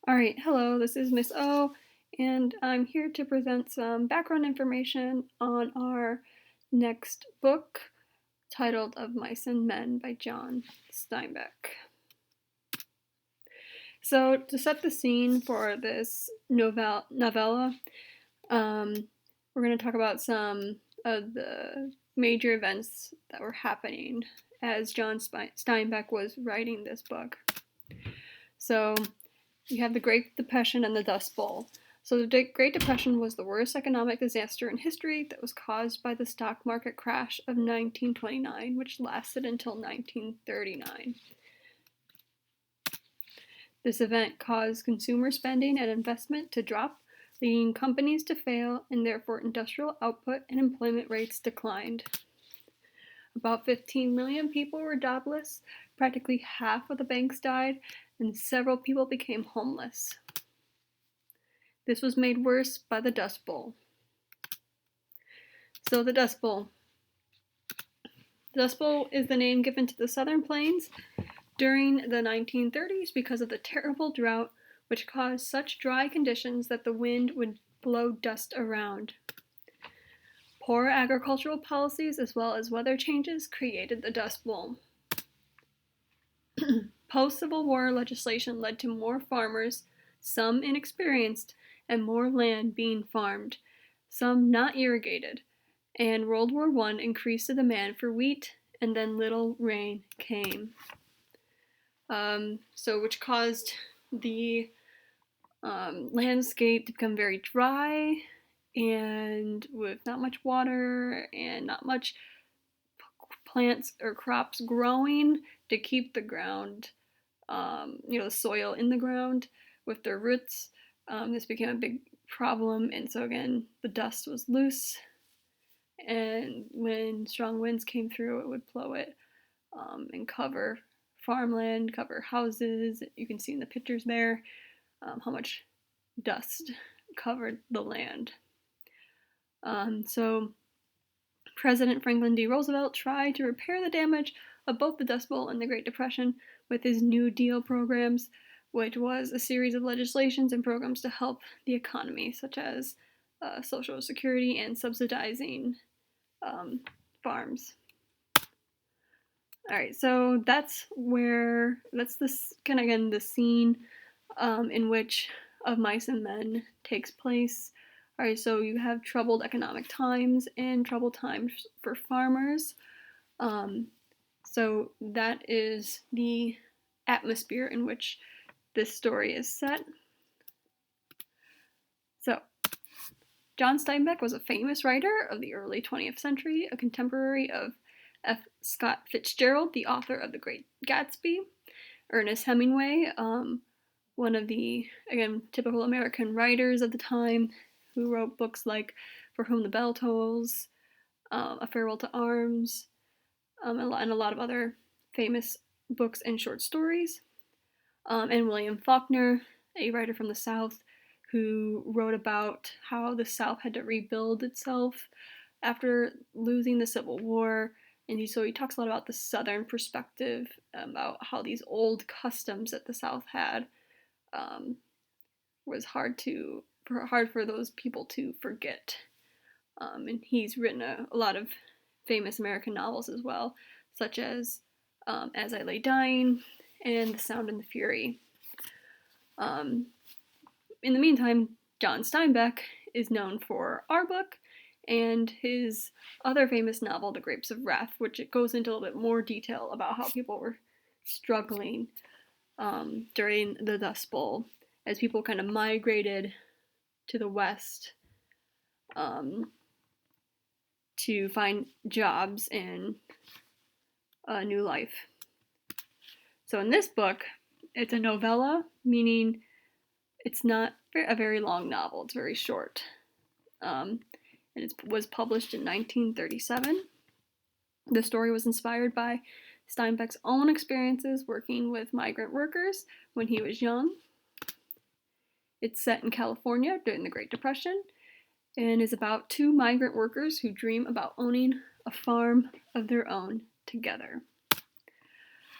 Alright, hello, this is Miss O, and I'm here to present some background information on our next book, titled Of Mice and Men by John Steinbeck. So, to set the scene for this novella, we're going to talk about some of the major events that were happening as John Steinbeck was writing this book. So, you have the Great Depression and the Dust Bowl. So the Great Depression was the worst economic disaster in history that was caused by the stock market crash of 1929, which lasted until 1939. This event caused consumer spending and investment to drop, leading companies to fail, and therefore industrial output and employment rates declined. About 15 million people were jobless, practically half of the banks died, and several people became homeless. This was made worse by the Dust Bowl. So the Dust Bowl. The Dust Bowl is the name given to the Southern Plains during the 1930s because of the terrible drought which caused such dry conditions that the wind would blow dust around. Poor agricultural policies as well as weather changes created the Dust Bowl. Post-Civil War legislation led to more farmers, some inexperienced, and more land being farmed, some not irrigated, and World War I increased the demand for wheat, and then little rain came. Which caused the landscape to become very dry, and with not much water and not much plants or crops growing to keep the ground, the soil in the ground with their roots. This became a big problem, and so again, the dust was loose, and when strong winds came through, it would blow it and cover farmland, cover houses. You can see in the pictures there how much dust covered the land. So President Franklin D. Roosevelt tried to repair the damage of both the Dust Bowl and the Great Depression with his New Deal programs, which was a series of legislations and programs to help the economy, such as Social Security and subsidizing farms. All right, so that's this kind of again the scene in which Of Mice and Men takes place. All right, so you have troubled economic times and troubled times for farmers. So that is the atmosphere in which this story is set. So, John Steinbeck was a famous writer of the early 20th century, a contemporary of F. Scott Fitzgerald, the author of The Great Gatsby, Ernest Hemingway, one of the, again, typical American writers of the time, who wrote books like For Whom the Bell Tolls, A Farewell to Arms, and a lot of other famous books and short stories. And William Faulkner, a writer from the South, who wrote about how the South had to rebuild itself after losing the Civil War. And so he talks a lot about the Southern perspective, about how these old customs that the South had was hard for those people to forget. And he's written a lot of famous American novels as well, such as As I Lay Dying and The Sound and the Fury. In the meantime, John Steinbeck is known for our book and his other famous novel, The Grapes of Wrath, which it goes into a little bit more detail about how people were struggling during the Dust Bowl as people kind of migrated to the West to find jobs and a new life. So in this book, it's a novella, meaning it's not a very long novel. It's very short. And it was published in 1937. The story was inspired by Steinbeck's own experiences working with migrant workers when he was young. It's set in California during the Great Depression and is about two migrant workers who dream about owning a farm of their own together.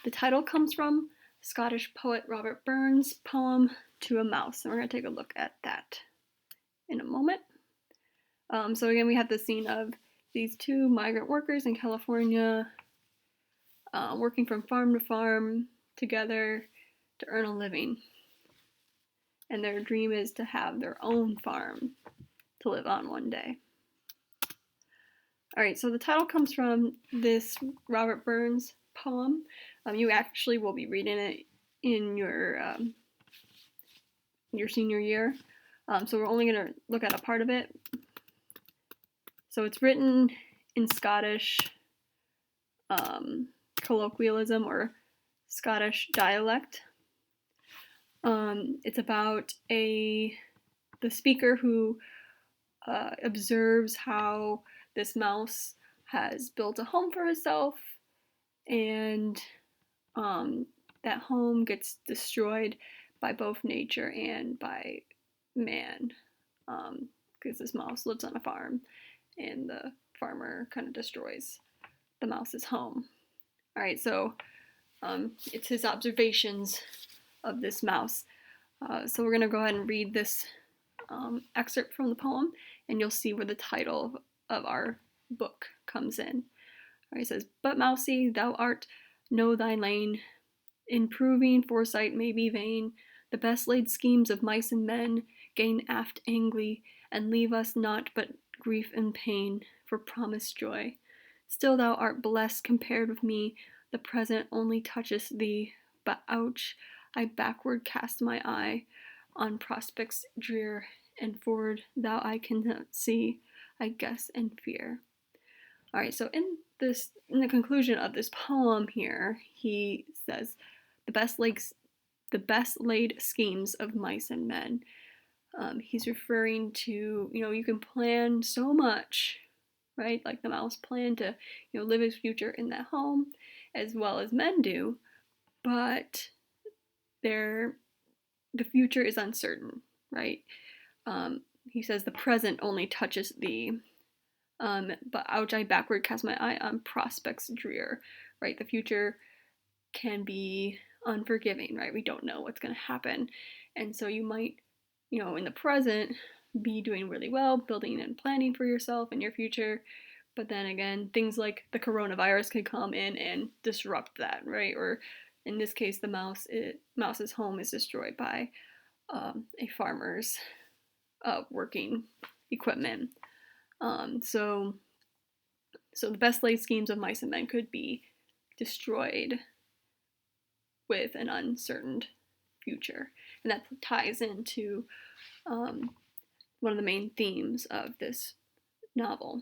The title comes from Scottish poet Robert Burns' poem to a mouse. And we're going to take a look at that in a moment. So again, we have the scene of these two migrant workers in California working from farm to farm together to earn a living. And their dream is to have their own farm to live on one day. All right, so the title comes from this Robert Burns poem. You actually will be reading it in your senior year. So we're only going to look at a part of it. So it's written in Scottish colloquialism or Scottish dialect. It's about the speaker who observes how this mouse has built a home for herself, and that home gets destroyed by both nature and by man, because this mouse lives on a farm, and the farmer kind of destroys the mouse's home. All right, so it's his observations of this mouse. So we're going to go ahead and read this excerpt from the poem, and you'll see where the title of our book comes in. All right, it says, "But mousie, thou art know thy lane. In proving foresight may be vain. The best laid schemes of mice and men gain aft angly, and leave us naught but grief and pain for promised joy. Still thou art blessed compared with me. The present only touches thee. But ouch, I backward cast my eye on prospects drear, and forward thou I cannot see. I guess and fear." All right, so in the conclusion of this poem here, he says, the best laid schemes of mice and men. He's referring to, you can plan so much, right? Like the mouse planned to, live his future in that home, as well as men do, but the future is uncertain, right? He says the present only touches thee. But ouch, I backward cast my eye on prospects drear, right? The future can be unforgiving, right? We don't know what's going to happen. And so you might, in the present, be doing really well, building and planning for yourself and your future. But then again, things like the coronavirus could come in and disrupt that, right? Or in this case, the mouse's home is destroyed by a farmer's working equipment. So the best laid schemes of mice and men could be destroyed with an uncertain future. And that ties into one of the main themes of this novel.